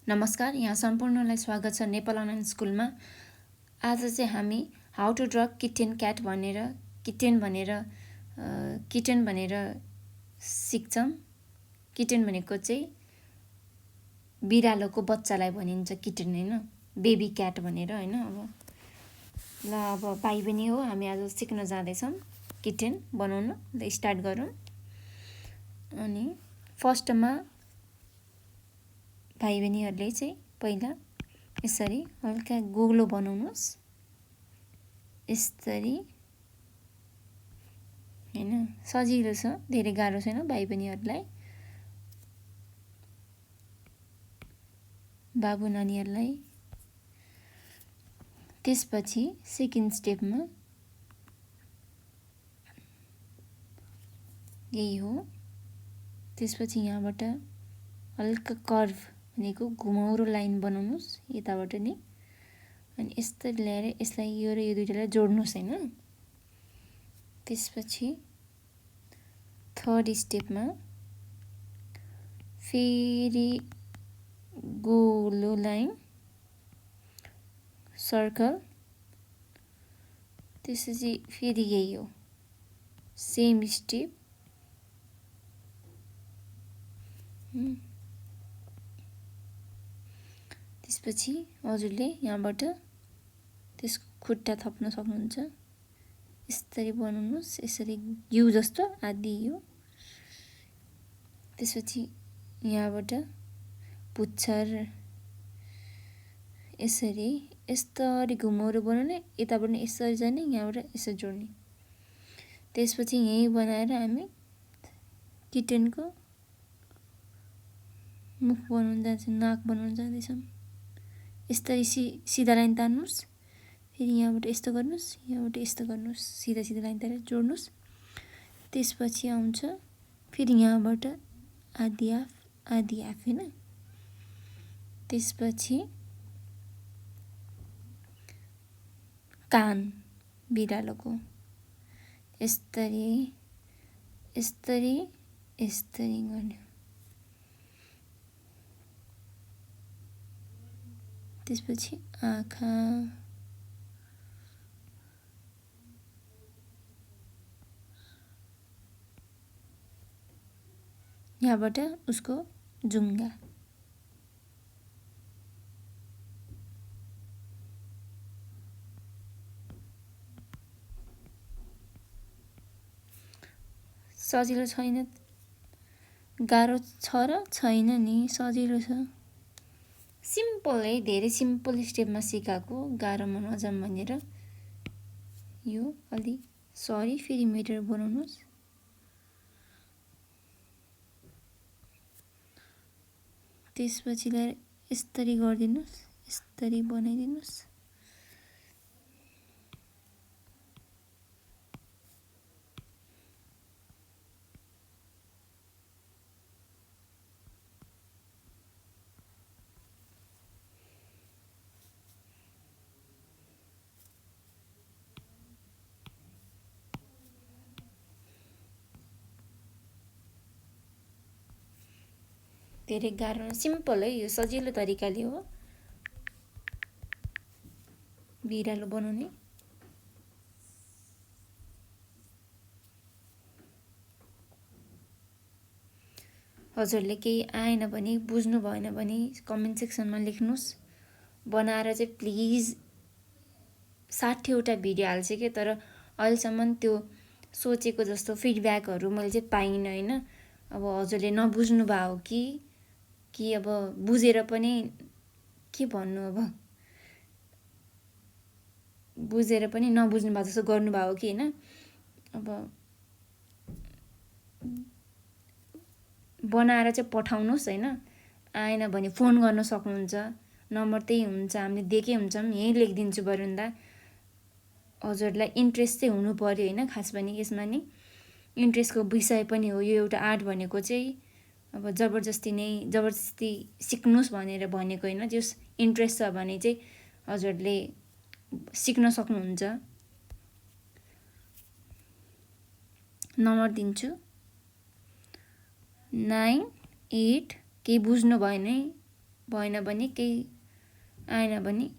नमस्कार, यहाँ सम्पूर्णलाई स्वागत छ नेपाल अनलाइन स्कुलमा। आज चाहिँ हामी how to draw kitten cat भनेर किटेन भनेर सिक्छौँ। किटेन भनेको चाहिँ बिरालोको बच्चालाई भनिन्छ किटेन हैन, बेबी क्याट भनेर हैन। अब भाइ बहिनी हो, हामी आज सिक्न जाँदैछौँ किटेन बनाउन। ल स्टार्ट गरौँ। अनि फर्स्टमा भाइ बहिनीहरूले चाहिँ पहिला यसरी हल्का गोलो बनाउनुस्, यसरी हैन। सजिलो छ, धेरै गाह्रो छैन भाइ बहिनीहरूलाई। बाबु नानीहरूलाई त्यसपछि सेकेन्ड स्टेपमा यही हो। त्यसपछि यहाँबाट हल्का कर्भ भनेको घुमाउरो लाइन बनाउनुस् यताबाट नि, अनि यस्तरी ल्याएर यसलाई यो र यो दुईटालाई जोड्नुस् हैन। त्यसपछि थर्ड स्टेपमा फेरि गोलो लाइन, सर्कल, त्यसपछि फेरि यही हो सेम स्टेप। त्यसपछि हजुरले यहाँबाट त्यसको खुट्टा थप्न सक्नुहुन्छ। यसरी बनाउनुस्, यसरी यू जस्तो आदि यो। त्यसपछि यहाँबाट पुच्छर यसरी यस्तरी घुमाउरो बनाउने, यताबाट यसरी जाने, यहाँबाट यसरी जोड्ने। त्यसपछि यही बनाएर हामी किटेनको मुख बनाउन जान्छौँ, नाक बनाउन जाँदैछौँ। यसरी सिधा लाइन तान्नुस्, फेरि यहाँबाट यस्तो गर्नुस्, यहाँबाट यस्तो गर्नुस्, सिधा सिधा लाइन तानेर जोड्नुस्। त्यसपछि आउँछ फेरि यहाँबाट आधी हाफ हैन। त्यसपछि कान बिरालोको यस्तरी यस्तरी यस्तरी गर्ने। त्यसपछि आँखा, यहाँबाट उसको जुङ्गा, सजिलो छैन, गाह्रो छ र छैन नि, सजिलो छ। सिम्पल है, धेरै सिम्पल स्टेपमा सिकाएको, गाह्रोमा नजाऊँ भनेर यो अलि सरी। फेरि मिटर बनाउनुहोस्। त्यसपछि ल्याएर यस्तरी गरिदिनुहोस्, यस्तरी बनाइदिनुहोस्। धेरै गाह्रो, सिम्पल है, यो सजिलो तरिकाले हो बिरालो बनाउने। हजुरले केही आएन भने, बुझ्नु भएन भने कमेन्ट सेक्सनमा लेख्नुस्। बनाएर चाहिँ प्लिज 60वटा भिडियो हाल्छु के, तर अहिलेसम्म त्यो सोचेको जस्तो फिडब्याकहरू मैले चाहिँ पाइनँ हैन। अब हजुरले नबुझ्नु भयो हो कि अब बुझेर पनि के भन्नु, अब बुझेर पनि नबुझ्नु भएको जस्तो गर्नुभयो हो कि हैन। अब बनाएर चाहिँ पठाउनुहोस् हैन। आएन भने फोन गर्न सक्नुहुन्छ, नम्बर त्यही हुन्छ, हामीले दिएकै हुन्छौँ, यहीँ लेखिदिन्छु बरुन्दा। हजुरलाई इन्ट्रेस्ट चाहिँ हुनु पर्यो हैन, खास पनि यसमा नि इन्ट्रेस्टको विषय पनि हो यो। एउटा आर्ट भनेको चाहिँ अब जबरजस्ती सिक्नुस् भनेर भनेको हैन। जस इन्ट्रेस्ट छ भने चाहिँ हजुरले सिक्न सक्नुहुन्छ। नम्बर दिन्छु 98, केही बुझ्नु भयो भने भएन भने केही आएन भने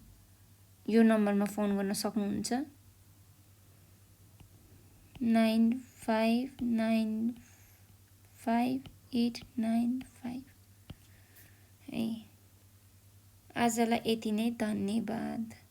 यो नम्बरमा फोन गर्न सक्नुहुन्छ 9595 है। आजलाई यति नै, धन्यवाद।